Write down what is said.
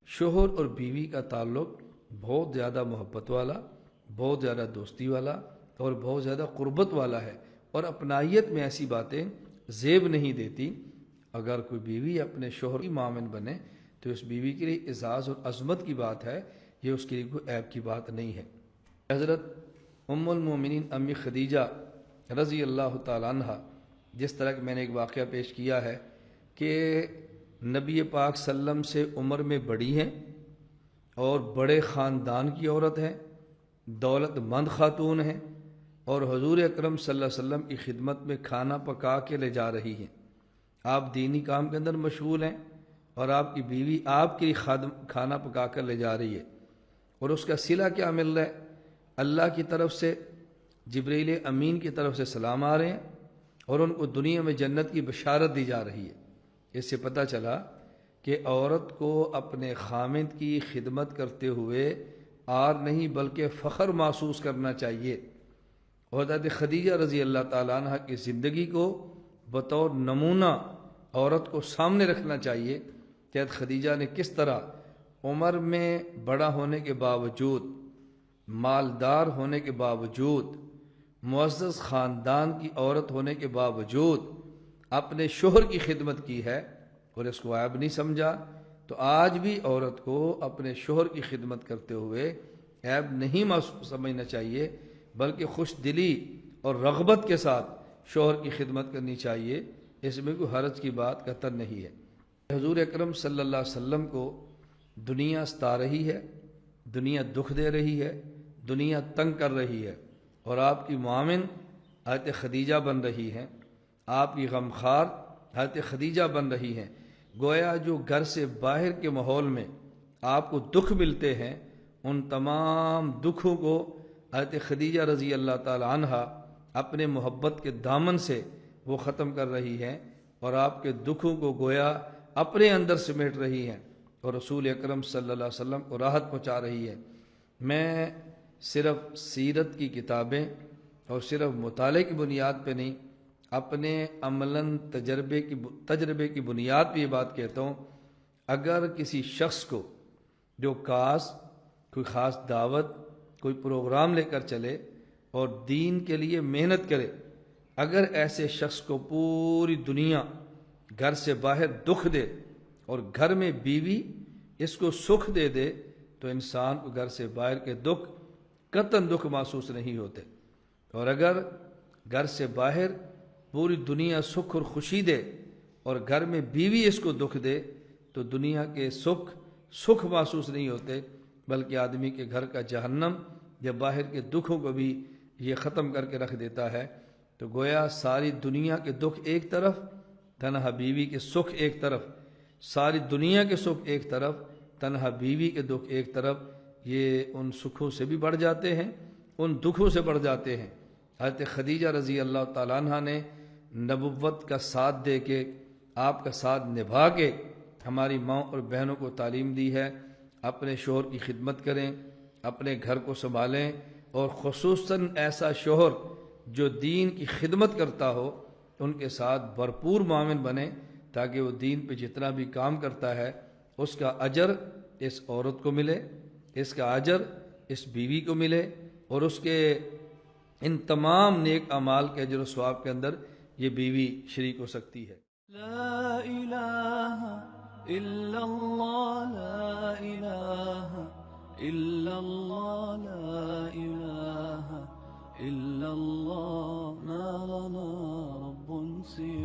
شوہر اور بیوی کا تعلق بہت زیادہ محبت والا، بہت زیادہ دوستی والا اور بہت زیادہ قربت والا ہے، اور اپنائیت میں ایسی باتیں زیب نہیں دیتی۔ اگر کوئی بیوی اپنے شوہر کی معاون بنے تو اس بیوی کے لیے اعزاز اور عظمت کی بات ہے، یہ اس کے لیے کوئی عیب کی بات نہیں ہے۔ حضرت ام المومنین امی خدیجہ رضی اللہ تعالیٰ عنہ، جس طرح کہ میں نے ایک واقعہ پیش کیا ہے کہ نبی پاک صلی اللہ علیہ وسلم سے عمر میں بڑی ہیں اور بڑے خاندان کی عورت ہیں، دولت مند خاتون ہیں، اور حضور اکرم صلی اللہ علیہ وسلم کی خدمت میں کھانا پکا کے لے جا رہی ہیں۔ آپ دینی کام کے اندر مشغول ہیں اور آپ کی بیوی آپ کے لیے کھانا پکا کر لے جا رہی ہے، اور اس کا صلہ کیا مل رہا ہے؟ اللہ کی طرف سے جبریل امین کی طرف سے سلام آ رہے ہیں اور ان کو دنیا میں جنت کی بشارت دی جا رہی ہے۔ اس سے پتہ چلا کہ عورت کو اپنے خامند کی خدمت کرتے ہوئے آر نہیں بلکہ فخر محسوس کرنا چاہیے، اور حضرت خدیجہ رضی اللہ تعالیٰ عنہ کی زندگی کو بطور نمونہ عورت کو سامنے رکھنا چاہیے کہ حضرت خدیجہ نے کس طرح عمر میں بڑا ہونے کے باوجود، مالدار ہونے کے باوجود، معزز خاندان کی عورت ہونے کے باوجود اپنے شوہر کی خدمت کی ہے اور اس کو عیب نہیں سمجھا۔ تو آج بھی عورت کو اپنے شوہر کی خدمت کرتے ہوئے عیب نہیں سمجھنا چاہیے، بلکہ خوش دلی اور رغبت کے ساتھ شوہر کی خدمت کرنی چاہیے، اس میں کوئی حرج کی بات قطعاً نہیں ہے۔ حضور اکرم صلی اللہ علیہ وسلم کو دنیا ستا رہی ہے، دنیا دکھ دے رہی ہے، دنیا تنگ کر رہی ہے، اور آپ کی معاون حضرت خدیجہ بن رہی ہیں، آپ کی غمخوار حضرت خدیجہ بن رہی ہیں۔ گویا جو گھر سے باہر کے ماحول میں آپ کو دکھ ملتے ہیں، ان تمام دکھوں کو حضرت خدیجہ رضی اللہ تعالی عنہ اپنے محبت کے دامن سے وہ ختم کر رہی ہیں، اور آپ کے دکھوں کو گویا اپنے اندر سمیٹ رہی ہیں، اور رسول اکرم صلی اللہ علیہ وسلم کو راحت پہنچا رہی ہے۔ میں صرف سیرت کی کتابیں اور صرف مطالعے کی بنیاد پہ نہیں، اپنے عملاً تجربے کی بنیاد پہ یہ بات کہتا ہوں، اگر کسی شخص کو جو کوئی خاص دعوت، کوئی پروگرام لے کر چلے اور دین کے لیے محنت کرے، اگر ایسے شخص کو پوری دنیا گھر سے باہر دکھ دے اور گھر میں بیوی اس کو سکھ دے دے، تو انسان کو گھر سے باہر کے دکھ قطعاً دکھ محسوس نہیں ہوتے، اور اگر گھر سے باہر پوری دنیا سکھ اور خوشی دے اور گھر میں بیوی اس کو دکھ دے تو دنیا کے سکھ محسوس نہیں ہوتے، بلکہ آدمی کے گھر کا جہنم یا باہر کے دکھوں کو بھی یہ ختم کر کے رکھ دیتا ہے۔ تو گویا ساری دنیا کے دکھ ایک طرف، تنہا بیوی کے سکھ ایک طرف، ساری دنیا کے سکھ ایک طرف، تنہا بیوی کے دکھ ایک طرف، یہ ان سکھوں سے بھی بڑھ جاتے ہیں، ان دکھوں سے بڑھ جاتے ہیں۔ حضرت خدیجہ رضی اللہ تعالیٰ عنہ نے نبوت کا ساتھ دے کے، آپ کا ساتھ نبھا کے ہماری ماں اور بہنوں کو تعلیم دی ہے، اپنے شوہر کی خدمت کریں، اپنے گھر کو سنبھالیں، اور خصوصاً ایسا شوہر جو دین کی خدمت کرتا ہو ان کے ساتھ بھرپور معاون بنے، تاکہ وہ دین پہ جتنا بھی کام کرتا ہے اس کا اجر اس عورت کو ملے، اس کا اجر اس بیوی کو ملے، اور اس کے ان تمام نیک اعمال کے اجر و ثواب کے اندر یہ بیوی شریک ہو سکتی ہے۔ لا الہ الا اللہ، لا الہ الا اللہ، لا الہ الا اللہ، ما لنا رب سواه۔